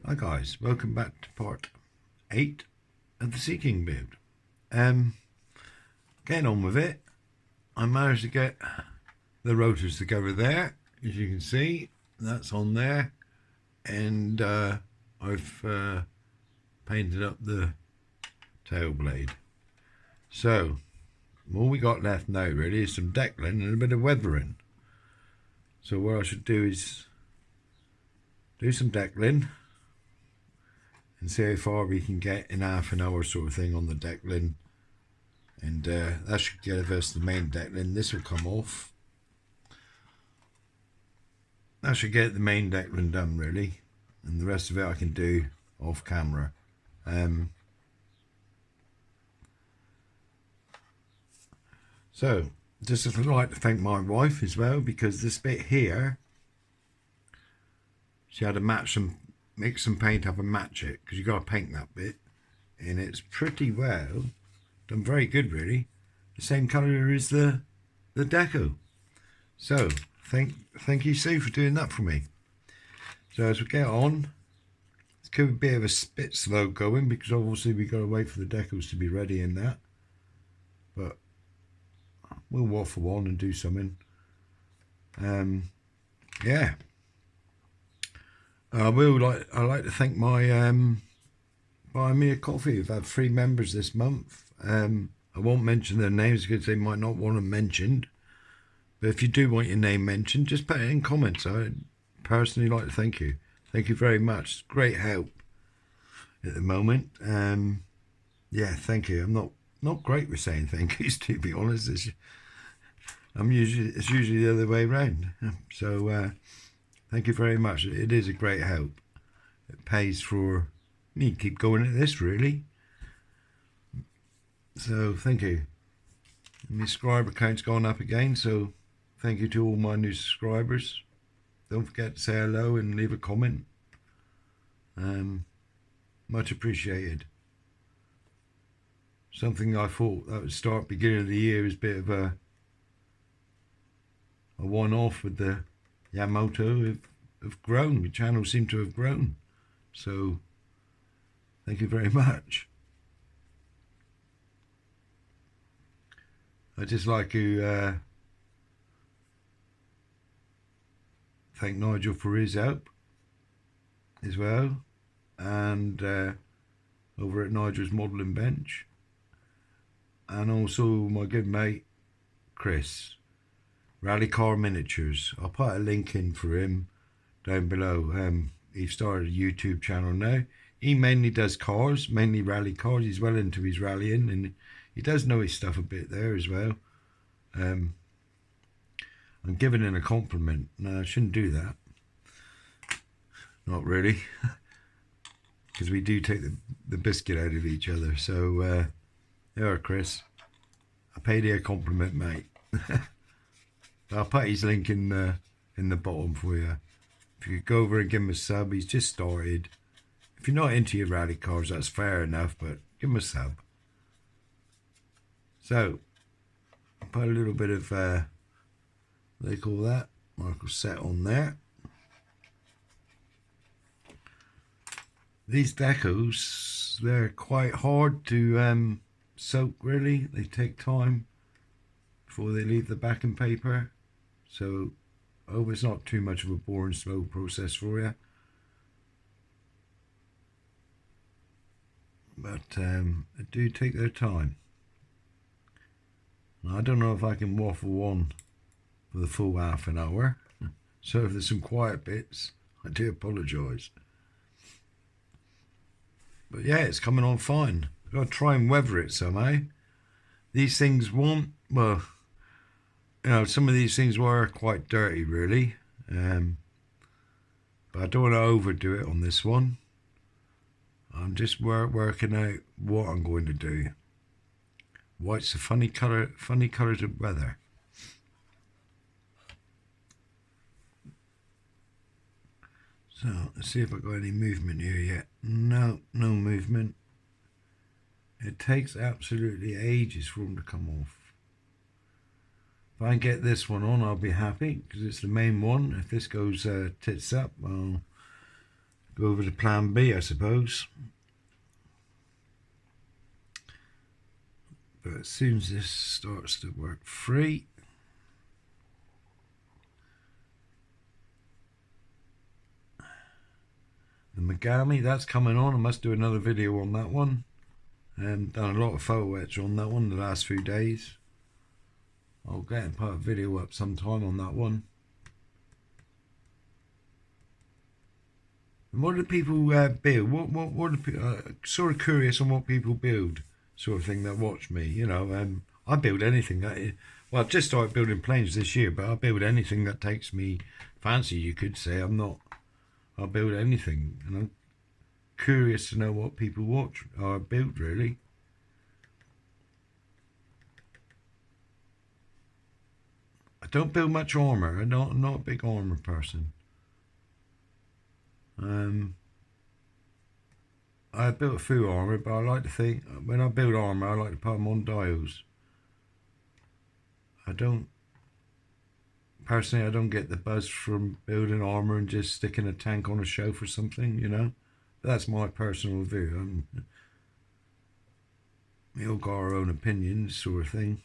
Hi guys, welcome back to part 8 of the Seaking build. Getting on with it. I managed to get the rotors together there, as you can see. That's on there, and I've painted up the tail blade. So all we got left now really is some deckling and a bit of weathering. So what I should do is do some deckling and see how far we can get in half an hour sort of thing on the deckling, and that should give us the main deckling. This will come off. That should get the main deckling done really, and the rest of it I can do off camera. So just would like to thank my wife as well, because this bit here she had to mix some paint up and match it, because you got to paint that bit, and it's pretty well done, very good really, the same colour as the deco. So thank you Sue for doing that for me. So as we get on, it's could be a bit of a bit slow going, because obviously we got to wait for the decals to be ready in that, but we'll waffle on and do something. Yeah, I like to thank my buy me a coffee. We've had 3 members this month. I won't mention their names because they might not want them mentioned, but if you do want your name mentioned, just put it in comments. I personally like to thank you. Thank you very much. It's great help at the moment. Yeah, thank you. I'm not great with saying thank yous, to be honest. It's usually the other way around. So thank you very much. It is a great help. It pays for me to keep going at this really. So thank you. My subscriber count's gone up again, so thank you to all my new subscribers. Don't forget to say hello and leave a comment. Much appreciated. Something I thought that would start beginning of the year is a bit of a one-off with the Yamato have grown. The channel seemed to have grown. So thank you very much. I'd just like to thank Nigel for his help as well, and over at Nigel's Modelling Bench, and also my good mate Chris, Rally Car Miniatures. I'll put a link in for him down below. He started a YouTube channel now. He mainly does cars, mainly rally cars. He's well into his rallying, and he does know his stuff a bit there as well. I'm giving him a compliment. No, I shouldn't do that. Not really, because we do take the biscuit out of each other. So there, Chris, I paid you a compliment, mate. I'll put his link in the bottom for you. If you could go over and give him a sub. He's just started. If you're not into your rally cars, that's fair enough, but give him a sub. So I'll put a little bit of what they call that, Michael set on there. These decals, they're quite hard to soak really. They take time before they leave the backing paper. So I hope it's not too much of a boring slow process for you. But they do take their time. Now, I don't know if I can waffle on for the full half an hour. So if there's some quiet bits, I do apologise. But yeah, it's coming on fine. I've got to try and weather it somehow. These things won't, well, you know, some of these things were quite dirty really. But I don't want to overdo it on this one. I'm just working out what I'm going to do. White's a funny colour to weather. So let's see if I've got any movement here yet. No movement. It takes absolutely ages for them to come off. If I get this one on, I'll be happy, because it's the main one. If this goes tits up, well, go over to plan B, I suppose. But as soon as this starts to work free, the Megami, that's coming on. I must do another video on that one. Done a lot of photo etch on that one the last few days. I'll get and put a video up sometime on that one. And what do people build? What do people, sort of curious on what people build, sort of thing, that watch me. You know, I build anything. Well, I've just started building planes this year, but I build anything that takes me fancy. You could say I'll build anything, and I'm curious to know what people watch or build really. I don't build much armor. I'm not a big armor person. I built a few armor, but I like to think when I build armor, I like to put them on dials. I don't get the buzz from building armor and just sticking a tank on a shelf or something, you know. But that's my personal view. We all got our own opinions, sort of thing.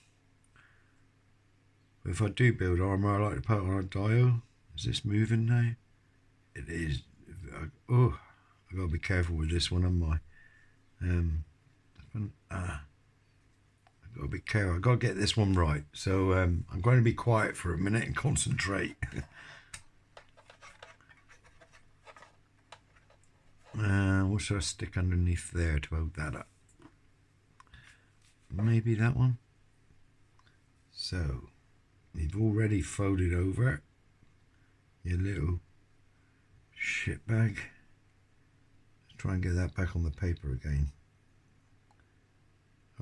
But if I do build armor, I like to put it on a dial. Is this moving now? It is. Oh, I gotta be careful with this one, haven't I? I gotta be careful. I gotta get this one right. So I'm going to be quiet for a minute and concentrate. What should I stick underneath there to hold that up? Maybe that one. So you've already folded over your little shit bag. Let's try and get that back on the paper again.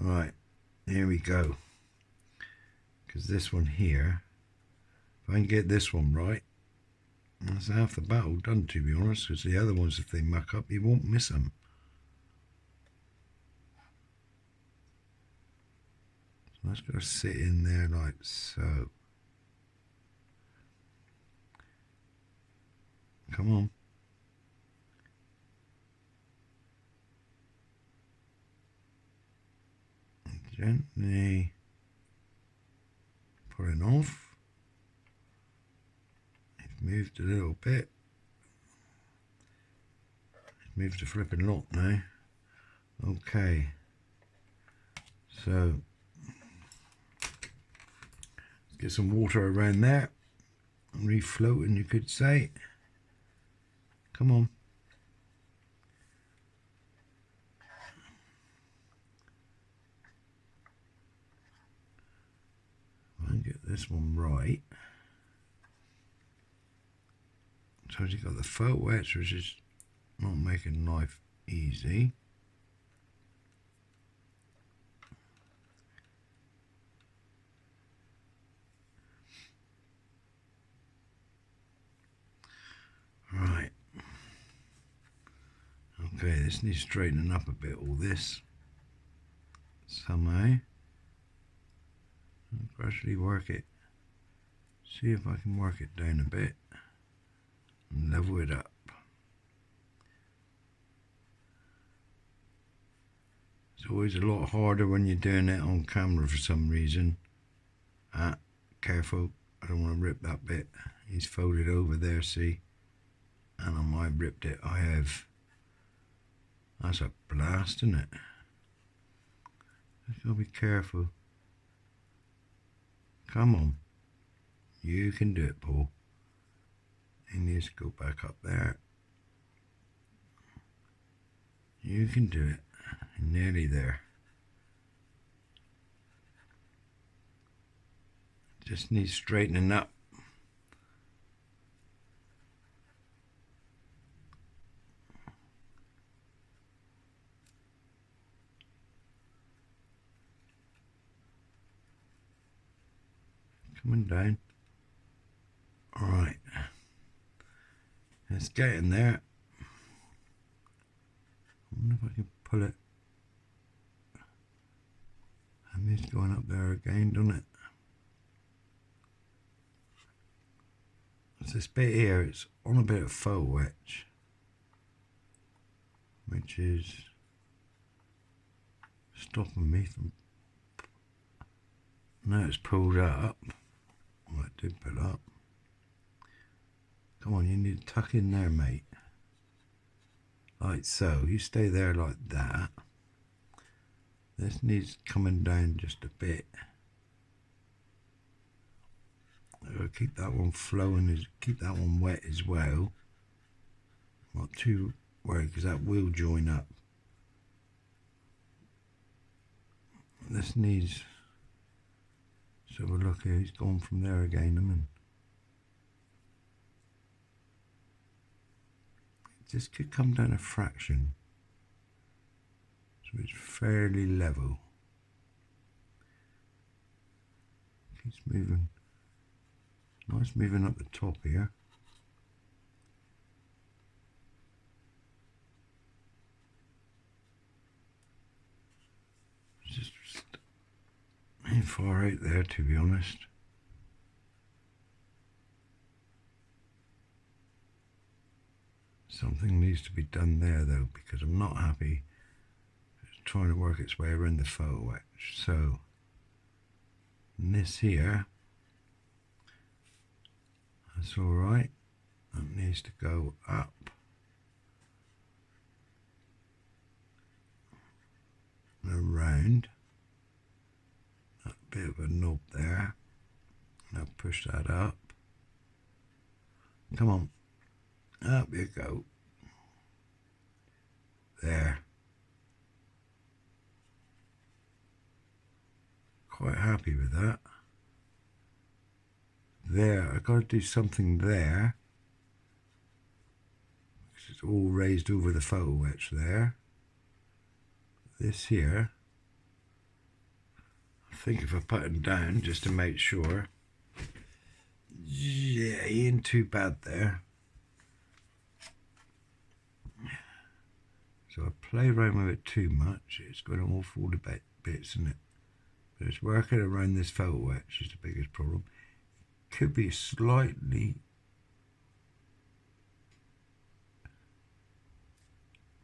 Alright, here we go. Because this one here, if I can get this one right, that's half the battle done, to be honest. Because the other ones, if they muck up, you won't miss them. So that's got to sit in there like so. Come on. Gently pull it off. It's moved a little bit. It's moved the flipping lot now. Okay. So let's get some water around there. Refloating, you could say. Come on. I'll get this one right. So you've got the photo etch, which is not making life easy. Right. Okay, this needs straightening up a bit, all this. Somehow. I'll gradually work it. See if I can work it down a bit. And level it up. It's always a lot harder when you're doing it on camera for some reason. Careful, I don't want to rip that bit. He's folded over there, see? And I might have ripped it. I have. That's a blast, isn't it? Just gotta be careful. Come on. You can do it, Paul. He needs to go back up there. You can do it. You're nearly there. Just needs straightening up. Coming down. Alright. It's getting there. I wonder if I can pull it. And it's going up there again, doesn't it? It's this bit here, it's on a bit of faux etch. which is stopping me from. Now it's pulled up. Well, it did pull up. Come on, you need to tuck in there, mate. Like so. You stay there like that. This needs coming down just a bit. I'll keep that one flowing, keep that one wet as well. Not too worried because that will join up. This needs. So we'll look here, he's gone from there again, I mean. It just could come down a fraction. So it's fairly level. Keeps moving. Nice moving up the top here. Just ain't far out there, to be honest. Something needs to be done there though, because I'm not happy. It's trying to work its way around the photo etch. So this here, that's all right. That needs to go up. And around. That bit of a knob there. Now push that up. Come on. Up you go. There. Quite happy with that. There, I've got to do something there. It's all raised over the photo etch there. This here, I think if I put them down just to make sure. Yeah, he ain't too bad there. So I play around with it too much, it's going to all fall to bits, isn't it? But it's working around this photo etch is the biggest problem. Could be slightly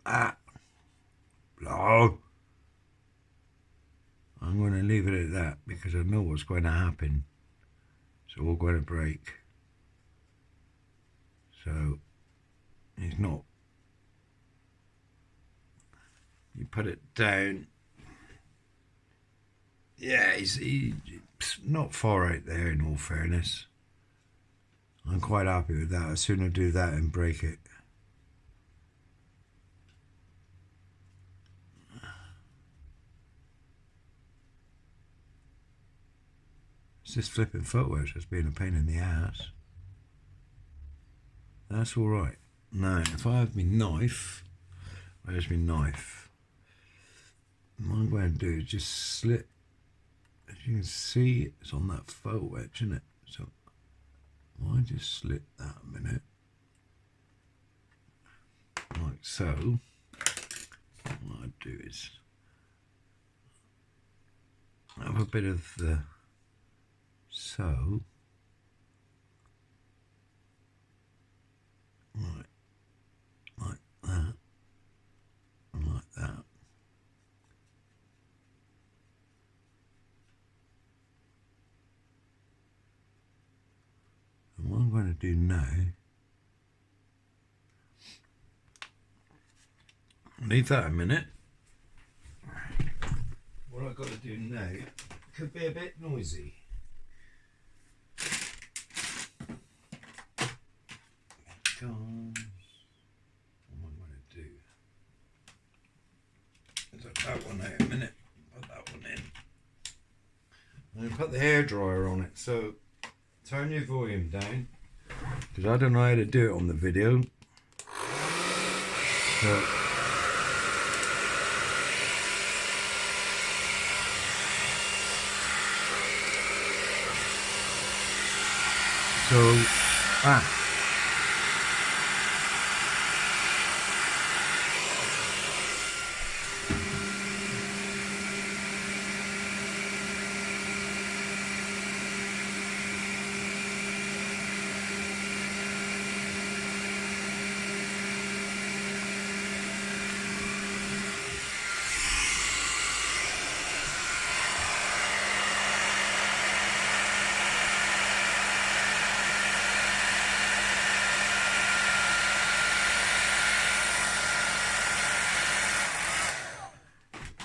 blow. I'm going to leave it at that because I know what's going to happen. It's all going to break. So he's not. You put it down. Yeah, he's not far out there in all fairness. I'm quite happy with that. I'd sooner do that and break it. It's this flipping footwork that's being a pain in the ass. That's alright. Now, if I have my knife, where's my knife? What I'm going to do is just slit. As you can see, it's on that photo etch, isn't it? So I just slit that a minute, like so. What I do is have a bit of the so, right, like that, and like that. And what I'm going to do now, leave that a minute. What I've got to do now could be a bit noisy. Because what am I going to do? Take that one out a minute, put that one in. I'm going to put the hairdryer on it, so turn your volume down, because I don't know how to do it on the video. So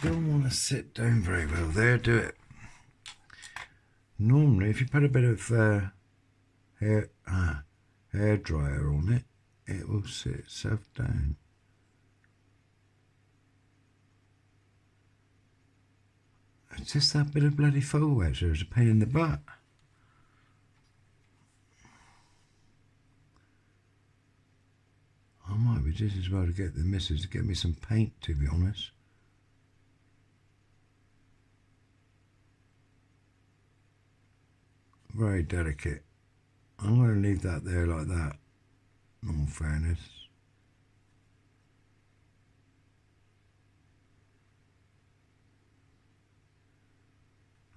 don't want to sit down very well there, do it. Normally, if you put a bit of hair dryer on it, it will sit itself down. It's just that bit of bloody photo etch there is a pain in the butt. I might be just as well to get the missus to get me some paint, to be honest. Very delicate. I'm going to leave that there like that, in all fairness.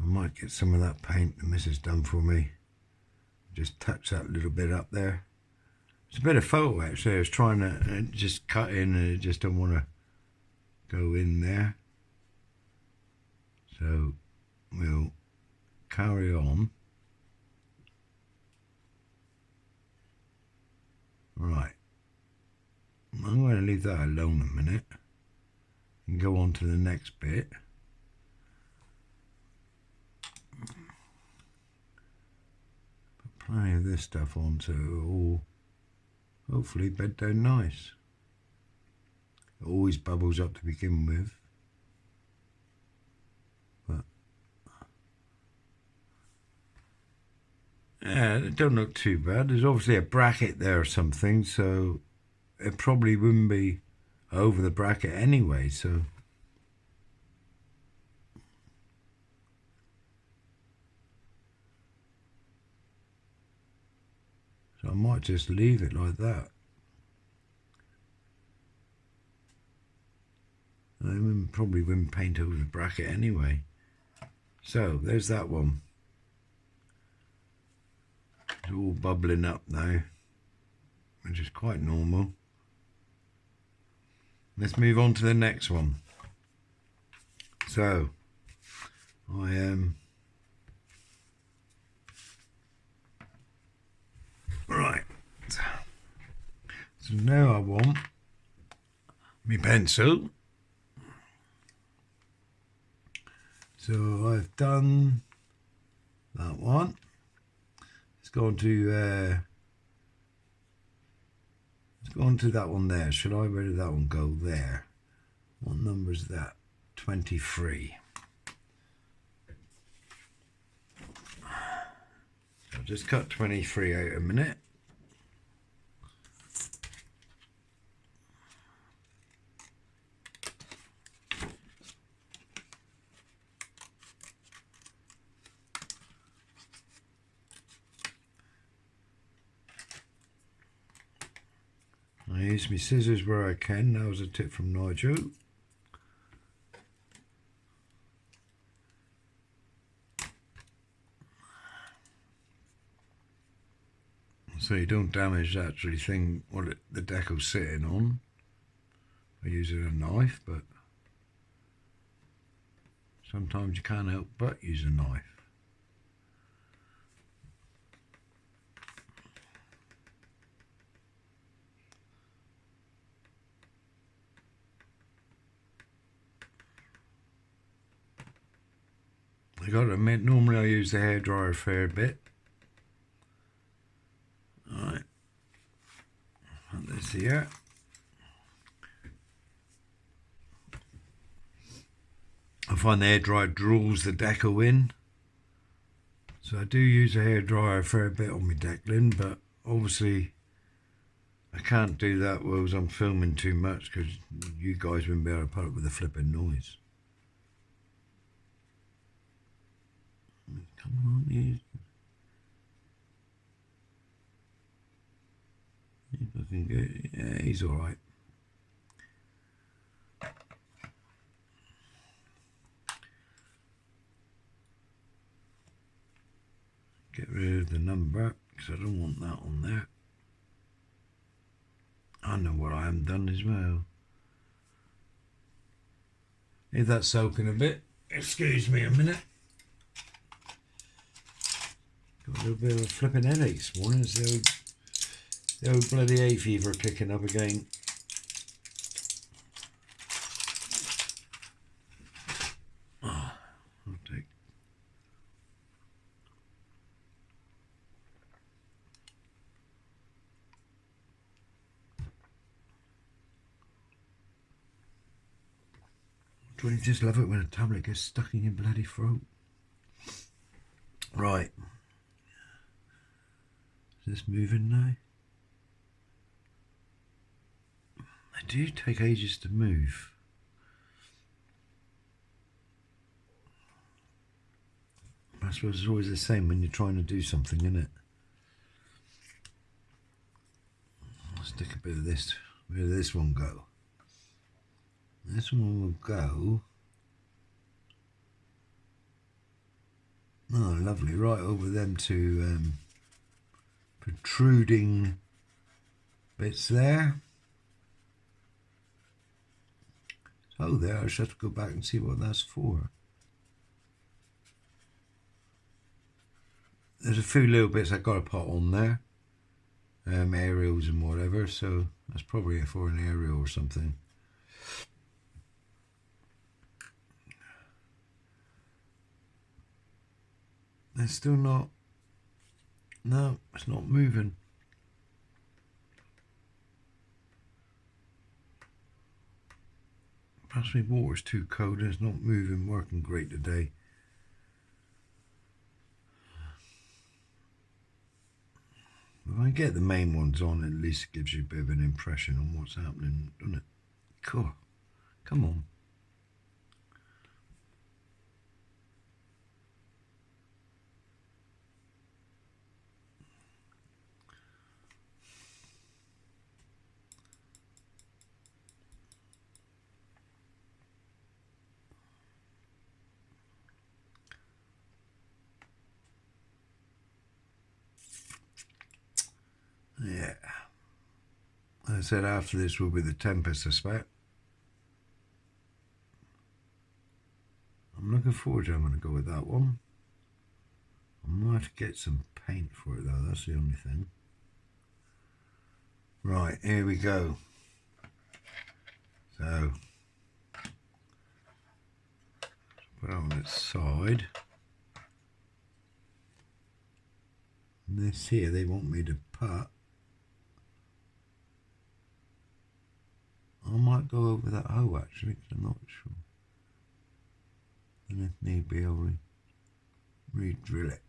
I might get some of that paint the missus done for me. Just touch that little bit up there. It's a bit of photo actually. I was trying to just cut in and it just don't want to go in there. So we'll carry on. Right. I'm going to leave that alone a minute and go on to the next bit. Put plenty of this stuff on so it all hopefully bed down nice. It always bubbles up to begin with. But yeah, it don't look too bad. There's obviously a bracket there or something, so it probably wouldn't be over the bracket anyway, so I might just leave it like that. I probably wouldn't paint over the bracket anyway. So there's that one. It's all bubbling up now, which is quite normal. Let's move on to the next one. So I am right. So now I want my pencil. So I've done that one. Let's go on to that one there. Should I? Where did that one go? There. What number is that? 23. I'll just cut 23 out a minute. I use my scissors where I can. That was a tip from Nigel. So you don't damage the actual thing what the deco's sitting on by using a knife, but sometimes you can't help but use a knife. I got to admit, normally I use the hairdryer a fair bit. Alright, put this here. I find the hairdryer draws the deco in. So I do use a hairdryer a fair bit on my Declan, but obviously I can't do that whilst I'm filming too much because you guys wouldn't be able to put up with the flipping noise. Come on, you. He's looking good. Yeah, he's alright. Get rid of the number because I don't want that on there. I know what I haven't done as well. Leave that soaking a bit. Excuse me a minute. Got a little bit of a flipping headache this morning. It's the old bloody hay fever kicking up again. Don't you just love it when a tablet gets stuck in your bloody throat? Right. Is this moving now? They do take ages to move. I suppose it's always the same when you're trying to do something, isn't it? I'll stick a bit of this. Where did this one go? This one will go. Oh, lovely! Right over them two protruding bits there. Oh, there! I just have to go back and see what that's for. There's a few little bits I got to put on there, aerials and whatever. So that's probably for an aerial or something. It's still not. No, it's not moving. Perhaps my water's too cold and it's not moving, working great today. If I get the main ones on, at least it gives you a bit of an impression on what's happening, doesn't it? Cool. Come on. Yeah. I said after this will be the Tempest, I suspect. I'm looking forward to it. I'm going to go with that one. I'm going to have to get some paint for it though, that's the only thing. Right, here we go. So, put it on its side. And this here, they want me to put. I might go over that hole actually, because I'm not sure. And if need be, I'll re-drill it.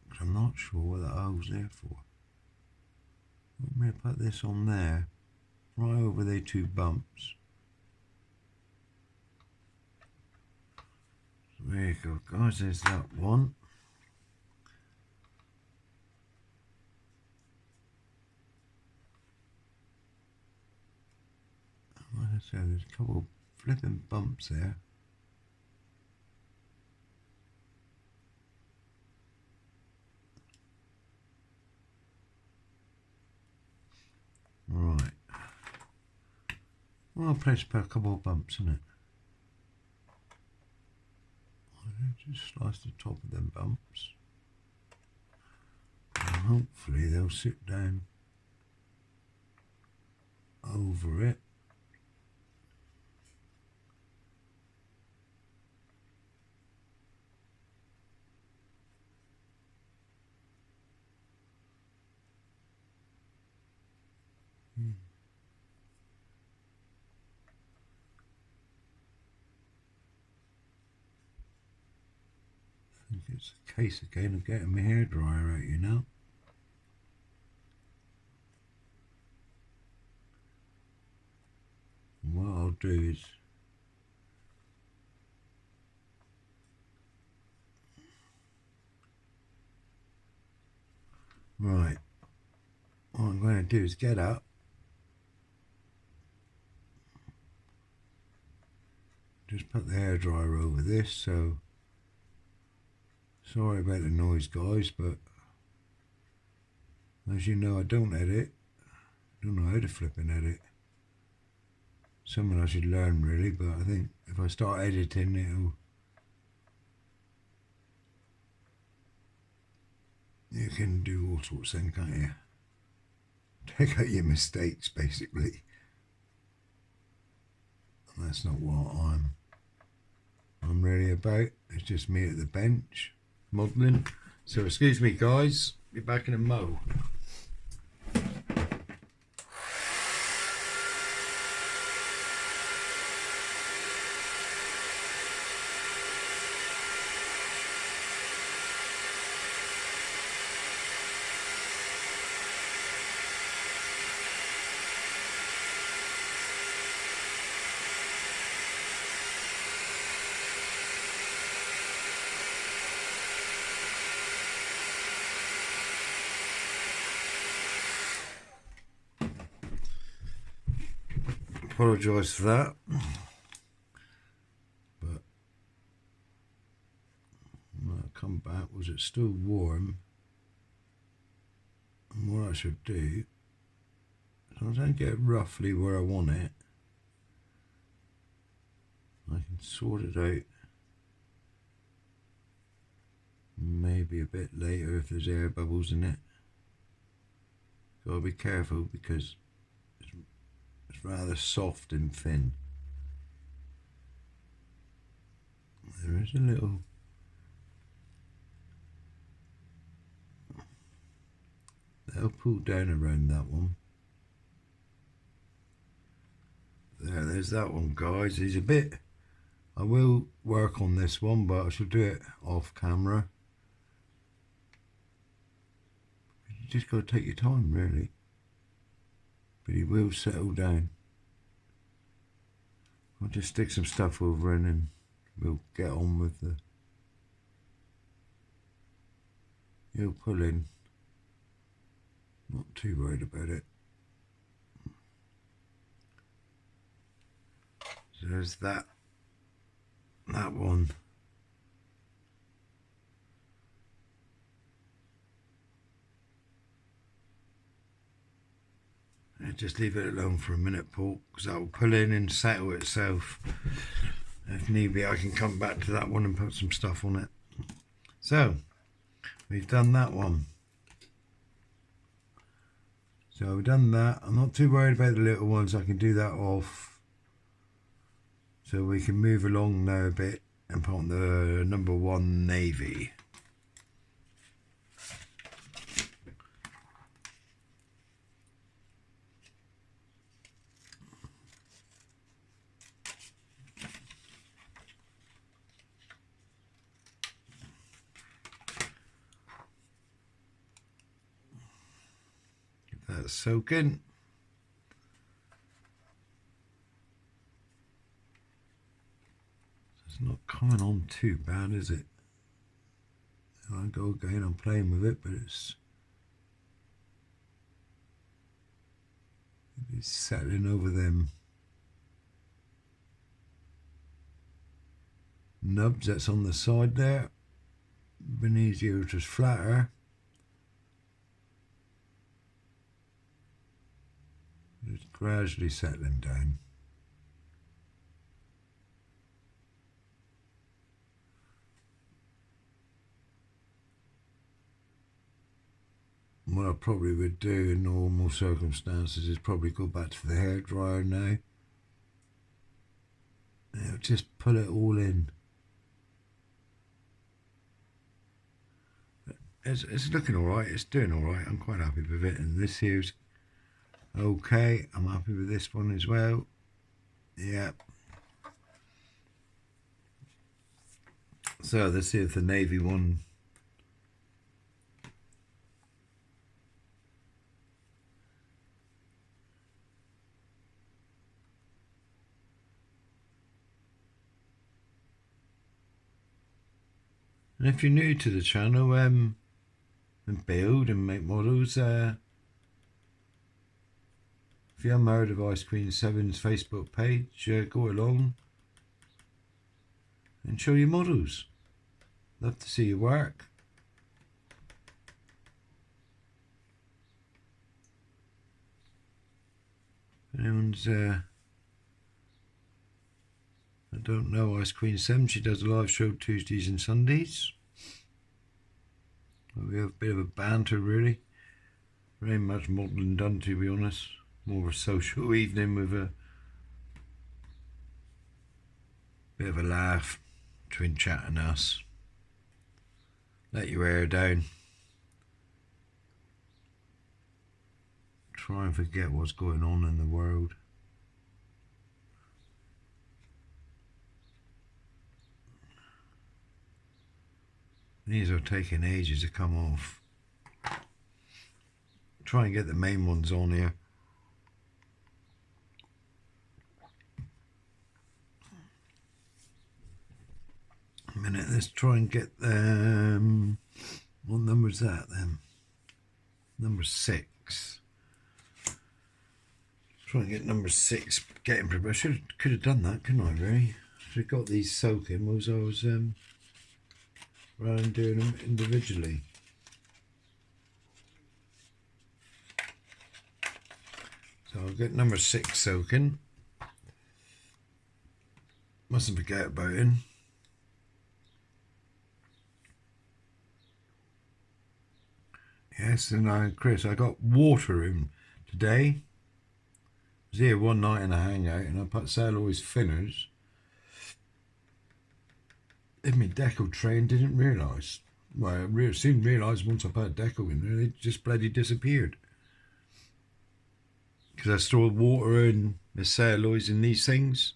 Because I'm not sure what that hole's there for. I'm going to put this on there, right over the two bumps. So there you go, guys, there's that one. Like I said, there's a couple of flipping bumps there. Right. Well, I'll press a couple of bumps in it. I'll just slice the top of them bumps. And hopefully they'll sit down over it. I think it's a case again of getting my hairdryer out, you know. And what I'll do is right. What I'm going to do is get up. Just put the hairdryer over this, so sorry about the noise guys, but as you know I don't edit. I don't know how to flip and edit. Something I should learn really, but I think if I start editing you can do all sorts then, can't you? Take out your mistakes basically. And that's not what I'm really about. It's just me at the bench modelling. So excuse me guys, be back in a mo. apologise for that. But when I come back, was it still warm? And what I should do, so I don't get it roughly where I want it, I can sort it out maybe a bit later if there's air bubbles in it. Gotta be careful because it's rather soft and thin. There is a little that'll pull down around that one. There's that one, guys. He's a bit, I will work on this one, but I shall do it off camera. You just got to take your time, really. But he will settle down. I'll just stick some stuff over in and we'll get on with the... He'll pull in. Not too worried about it. So there's that one. Just leave it alone for a minute, Paul, because that will pull in and settle itself. If need be, I can come back to that one and put some stuff on it. So, we've done that one. So we've done that. I'm not too worried about the little ones. I can do that off. So we can move along now a bit and put on the number 1 navy. That's soaking. It's not coming on too bad, is it? I go again, I'm playing with it, but it's settling over them nubs that's on the side there. Been easier, just flatter. It's gradually settling down. What I probably would do in normal circumstances is probably go back to the hairdryer now. It'll just pull it all in. It's looking alright, it's doing alright, I'm quite happy with it, and this here's okay, I'm happy with this one as well. Yeah. So let's see if the navy one and if you're new to the channel and build and make models, if you haven't heard of Ice Queen 7's Facebook page, go along and show your models. Love to see your work. If anyone's I don't know Ice Queen 7, she does a live show Tuesdays and Sundays. We have a bit of a banter, really. Very much modelling done, to be honest. More of a social evening with a bit of a laugh between chat and us. Let your hair down. Try and forget what's going on in the world. These are taking ages to come off. Try and get the main ones on here. A minute, let's try and get them. What number is that then? Number 6. Try and get number 6 getting prepared. Could have done that, couldn't I, really? Should have got these soaking whilst I was rather than doing them individually. So I'll get number 6 soaking. Mustn't forget about him. Yes, and Chris, I got water in today. I was here one night in a hangout and I put celluloid thinners in my deco tray and didn't realise. Well, I soon realised once I put deco in there, it just bloody disappeared. Because I stored water and the celluloids in these things.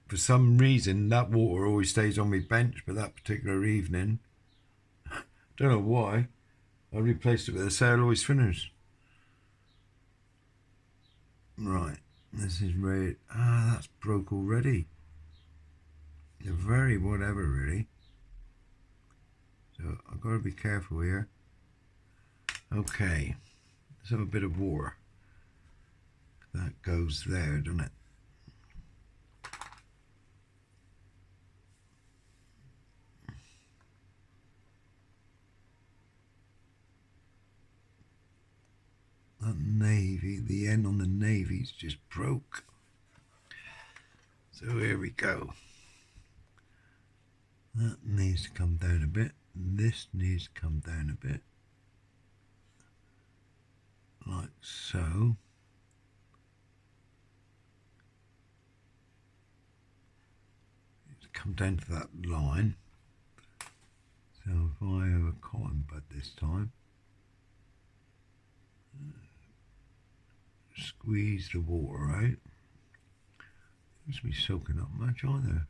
For some reason, that water always stays on my bench, but that particular evening, don't know why, I replaced it with the celluloid thinners. Right, this is red. Ah, that's broke already. They're very whatever, really. So I've got to be careful here. Okay, let's have a bit of water. That goes there, doesn't it? That navy, the end on the navy's just broke. So here we go. That needs to come down a bit. This needs to come down a bit. Like so. It's come down to that line. So if I have a cotton bud this time, squeeze the water out. Seems to be soaking up much either.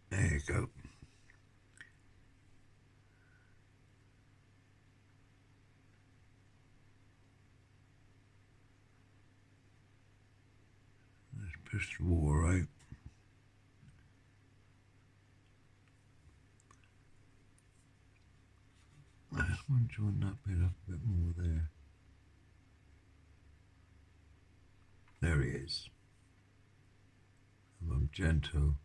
There you go. Let's push the water out. I just want to join that bit up a bit more there. There he is. I'm gentle.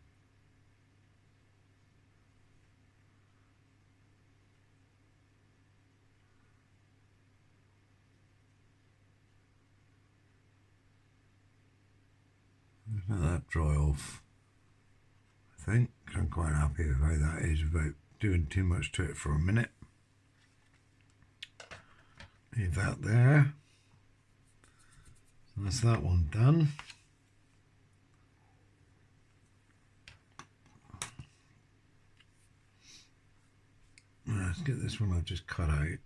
Let that dry off. I think I'm quite happy with how that is without doing too much to it for a minute. Leave that there. So that's that one done. Let's get this one I've just cut out.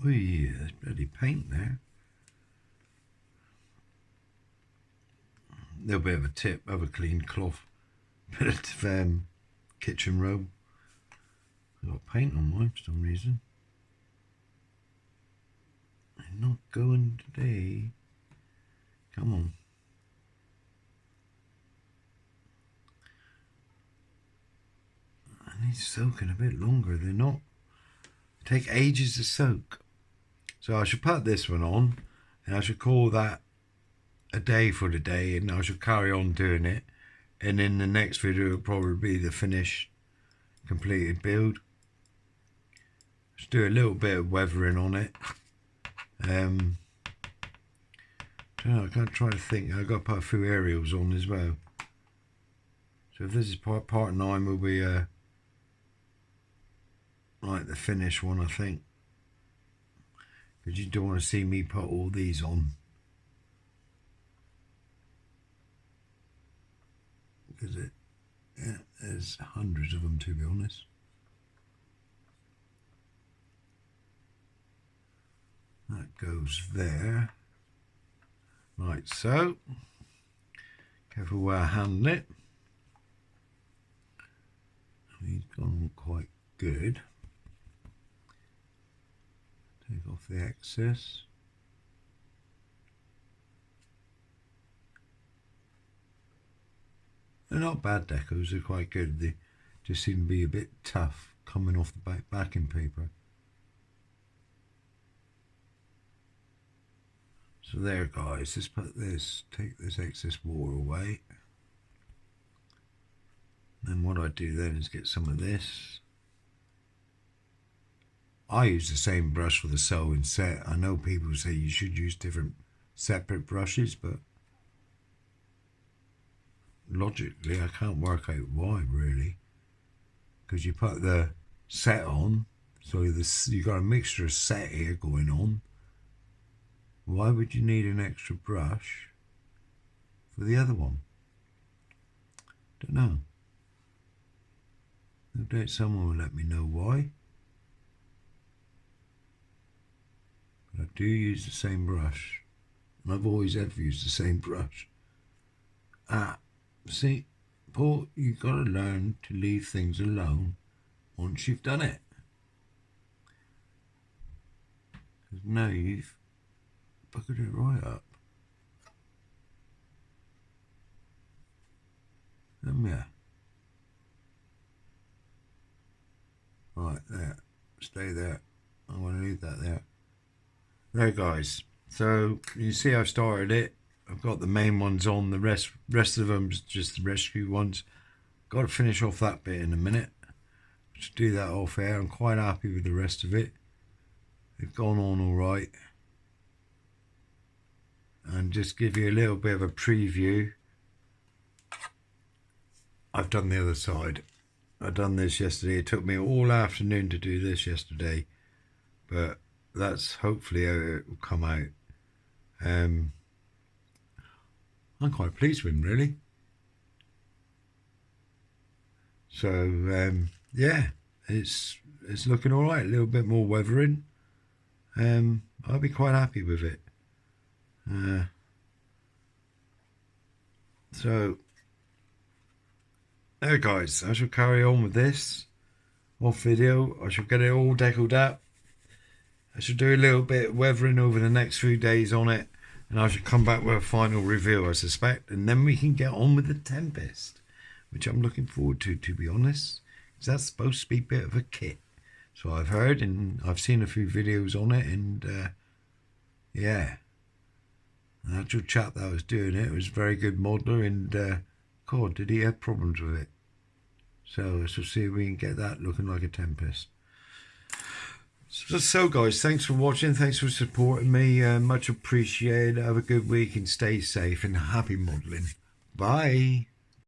Oh yeah, there's bloody paint there. A little bit of a tip of a clean cloth, bit of kitchen robe. I've got paint on mine for some reason. I'm not going today. Come on. I need soaking a bit longer. They're not. They take ages to soak. So I should put this one on, and I should call that a day for the day, and I should carry on doing it. And in the next video, it'll probably be the finished, completed build. Just do a little bit of weathering on it. I don't know, I can't try to think. I've got to put a few aerials on as well. So if this is part 9, will be like the finished one, I think. Because you don't want to see me put all these on. Because there's hundreds of them, to be honest. That goes there, like so. Careful where I handle it. He's gone quite good. Take off the excess. They're not bad decals, they're quite good. They just seem to be a bit tough coming off the backing paper. So there guys, let's put this, take this excess water away. Then what I do then is get some of this. I use the same brush for the sewing set. I know people say you should use different separate brushes, but logically I can't work out why really. Because you put the set on, so you got a mixture of set here going on. Why would you need an extra brush for the other one? Don't know. No doubt someone will let me know why. But I do use the same brush. And I've always ever used the same brush. See, Paul, you've got to learn to leave things alone once you've done it. Because now you've bucketed it right up. Yeah. Right, there. Stay there. I'm going to leave that there. There, guys. So, you see I've started it. I've got the main ones on. The rest of them just the rescue ones. Got to finish off that bit in a minute. Just do that off air. I'm quite happy with the rest of it. They've gone on all right. And just give you a little bit of a preview. I've done the other side. I've done this yesterday. It took me all afternoon to do this yesterday, but that's hopefully how it will come out. I'm quite pleased with him, really. So yeah, it's looking all right. A little bit more weathering. I'll be quite happy with it. So there guys, I shall carry on with this off video. I shall get it all deckled up. I shall do a little bit of weathering over the next few days on it, and I shall come back with a final review, I suspect, and then we can get on with the Tempest, which I'm looking forward to be honest, because that's supposed to be a bit of a kit. So I've heard, and I've seen a few videos on it, and yeah, the actual chap that was doing it was a very good modeler, and God, did he have problems with it. So we'll see if we can get that looking like a Tempest. So guys, thanks for watching, thanks for supporting me, much appreciated. Have a good week and stay safe and happy modelling. Bye.